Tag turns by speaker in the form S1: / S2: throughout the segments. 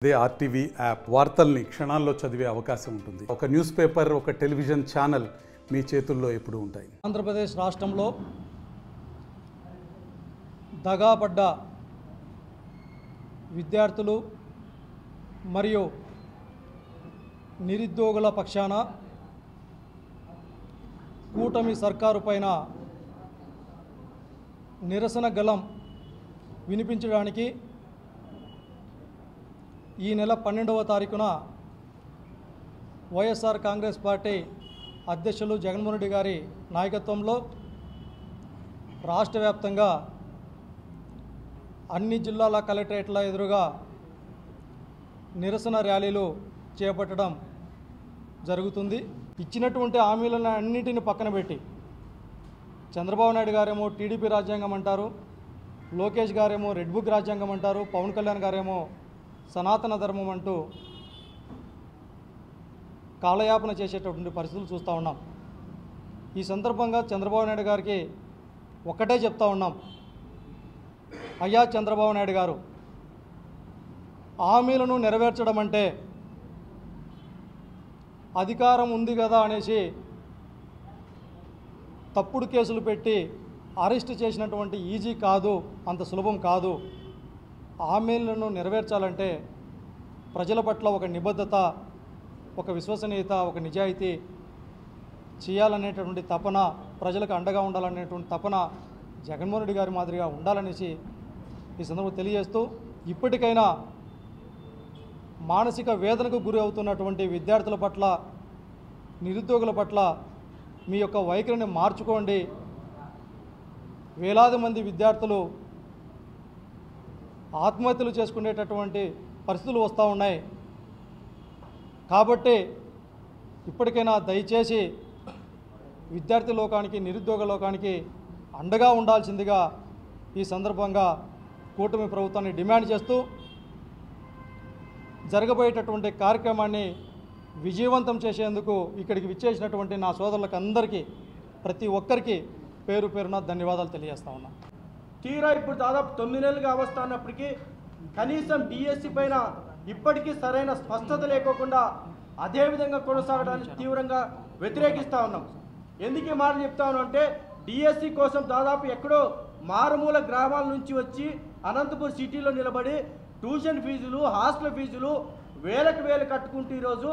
S1: అదే RTV app వార్తల్ని క్షణాల్లో చదివే అవకాశం ఉంటుంది. ఒక న్యూస్ పేపర్, ఒక టెలివిజన్ ఛానల్ మీ చేతుల్లో ఎప్పుడూ ఉంటాయి.
S2: ఆంధ్రప్రదేశ్ రాష్ట్రంలో దగాపడ్డ విద్యార్థులు మరియు నిరుద్యోగుల పక్షాన కూటమి సర్కారు పైన నిరసన గళం వినిపించడానికి ఈ నెల 12వ తారీఖున వైఎస్ఆర్ కాంగ్రెస్ పార్టీ అధ్యక్షులు జగన్మోహన్ రెడ్డి గారి నాయకత్వంలో రాష్ట్ర వ్యాప్తంగా అన్ని జిల్లాల కలెక్టరేట్ల ఎదురుగా నిరసన ర్యాలీలు చేపట్టడం జరుగుతుంది. ఇచ్చినటువంటి హామీలను అన్నింటిని పక్కన పెట్టి చంద్రబాబు నాయుడు గారేమో టీడీపీ రాజ్యాంగం అంటారు, లోకేష్ గారేమో రెడ్ బుక్ రాజ్యాంగం అంటారు, పవన్ కళ్యాణ్ గారేమో సనాతన ధర్మం అంటూ కాలయాపన చేసేటటువంటి పరిస్థితులు చూస్తూ ఉన్నాం. ఈ సందర్భంగా చంద్రబాబు నాయుడు గారికి ఒక్కటే చెప్తా ఉన్నాం, అయ్యా చంద్రబాబు నాయుడు గారు, హామీలను నెరవేర్చడం అంటే అధికారం ఉంది కదా అనేసి తప్పుడు కేసులు పెట్టి అరెస్ట్ చేసినటువంటి ఈజీ కాదు, అంత సులభం కాదు. హామీలను నెరవేర్చాలంటే ప్రజల పట్ల ఒక నిబద్ధత, ఒక విశ్వసనీయత, ఒక నిజాయితీ చేయాలనేటటువంటి తపన, ప్రజలకు అండగా ఉండాలనేటువంటి తపన జగన్మోహన్ రెడ్డి గారి మాదిరిగా ఉండాలనేసి ఈ సందర్భంగా తెలియజేస్తూ, ఇప్పటికైనా మానసిక వేదనకు గురి అవుతున్నటువంటి విద్యార్థుల పట్ల, నిరుద్యోగుల పట్ల మీ యొక్క వైఖరిని మార్చుకోండి. వేలాది మంది విద్యార్థులు ఆత్మహత్యలు చేసుకునేటటువంటి పరిస్థితులు వస్తూ ఉన్నాయి. కాబట్టి ఇప్పటికైనా దయచేసి విద్యార్థి లోకానికి, నిరుద్యోగ లోకానికి అండగా ఉండాల్సిందిగా ఈ సందర్భంగా కూటమి ప్రభుత్వాన్ని డిమాండ్ చేస్తూ, జరగబోయేటటువంటి కార్యక్రమాన్ని విజయవంతం చేసేందుకు ఇక్కడికి విచ్చేసినటువంటి నా సోదరులకు అందరికీ, ప్రతి ఒక్కరికి పేరు పేరున ధన్యవాదాలు తెలియజేస్తా ఉన్నా.
S3: తీరా ఇప్పుడు దాదాపు 9 నెలలుగా వస్తున్నప్పటికీ కనీసం డిఎస్సి పైన ఇప్పటికీ సరైన స్పష్టత లేకోకుండా అదేవిధంగా కొనసాగడానికి తీవ్రంగా వ్యతిరేకిస్తూ ఉన్నాం. ఎందుకు ఈ మాట చెప్తా ఉన్నాం అంటే, డిఎస్సి కోసం దాదాపు ఎక్కడో మారుమూల గ్రామాల నుంచి వచ్చి అనంతపూర్ సిటీలో నిలబడి ట్యూషన్ ఫీజులు, హాస్టల్ ఫీజులు వేలకు వేలు కట్టుకుంటూ ఈరోజు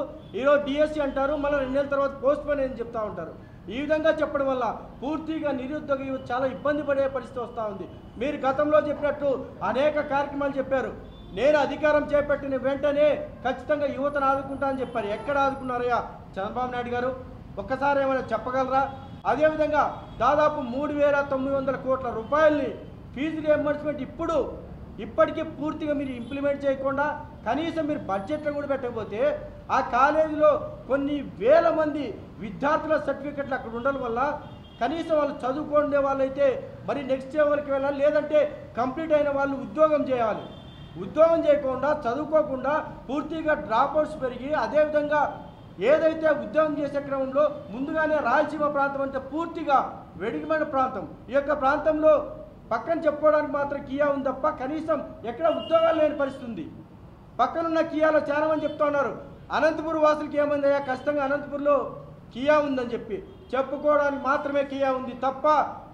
S3: డిఎస్సి అంటారు, మళ్ళీ 2 నెలల తర్వాత పోస్ట్ పోన్ అని చెప్తూ ఉంటారు. ఈ విధంగా చెప్పడం వల్ల పూర్తిగా నిరుద్యోగ యువత చాలా ఇబ్బంది పడే పరిస్థితి వస్తూ ఉంది. మీరు గతంలో చెప్పినట్టు అనేక కార్యక్రమాలు చెప్పారు. నేను అధికారం చేపట్టిన వెంటనే ఖచ్చితంగా యువతను ఆదుకుంటా అని చెప్పారు. ఎక్కడ ఆదుకున్నారయ్యా చంద్రబాబు నాయుడు గారు? ఒక్కసారి ఏమైనా చెప్పగలరా? అదేవిధంగా దాదాపు 3,900 కోట్ల రూపాయలని ఫీజు రియంబర్స్మెంట్ ఇప్పటికీ పూర్తిగా మీరు ఇంప్లిమెంట్ చేయకుండా కనీసం మీరు బడ్జెట్లో కూడా పెట్టకపోతే ఆ కాలేజీలో కొన్ని వేల మంది విద్యార్థుల సర్టిఫికెట్లు అక్కడ ఉండడం వల్ల కనీసం వాళ్ళు చదువుకునే వాళ్ళైతే మరి నెక్స్ట్ లెవెల్కి వెళ్ళాలి, లేదంటే కంప్లీట్ అయిన వాళ్ళు ఉద్యోగం చేయాలి. ఉద్యోగం చేయకుండా, చదువుకోకుండా పూర్తిగా డ్రాప్అవుట్స్ పెరిగి, అదేవిధంగా ఏదైతే ఉద్యోగం చేసే క్రమంలో ముందుగానే రాయలసీమ ప్రాంతం అంటే పూర్తిగా వెడిగిమైన ప్రాంతం. ఈ యొక్క ప్రాంతంలో పక్కన చెప్పుకోవడానికి మాత్రం కియా ఉంది తప్ప కనీసం ఎక్కడ ఉద్యోగాలు లేని పరిస్థితి ఉంది. పక్కనున్న కియాలో చాలా మంది చెప్తా ఉన్నారు, అనంతపురం వాసులకి ఏమైందయ్యా, ఖచ్చితంగా అనంతపురంలో కియా ఉందని చెప్పి చెప్పుకోవడానికి మాత్రమే కియా ఉంది తప్ప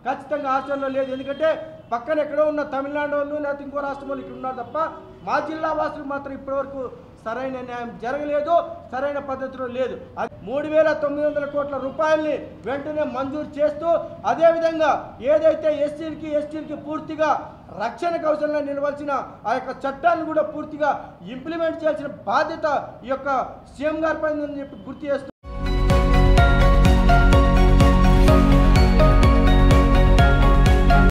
S3: ఖచ్చితంగా ఆచరణలో లేదు. ఎందుకంటే పక్కన ఎక్కడో ఉన్న తమిళనాడు వాళ్ళు లేకపోతే ఇంకో రాష్ట్రం వాళ్ళు ఇక్కడ ఉన్నారు తప్ప మా జిల్లా వాసులకు మాత్రం ఇప్పటివరకు సరైన న్యాయం జరగలేదు, సరైన పద్ధతిలో లేదు. 3,900 కోట్ల రూపాయలని వెంటనే మంజూరు చేస్తూ, అదేవిధంగా ఏదైతే ఎస్టీలకి పూర్తిగా రక్షణ కవచంలో నిలవాల్సిన ఆ యొక్క చట్టాన్ని కూడా పూర్తిగా ఇంప్లిమెంట్ చేయాల్సిన బాధ్యత ఈ యొక్క సీఎం గారి పైన చెప్పి గుర్తు చేస్తూ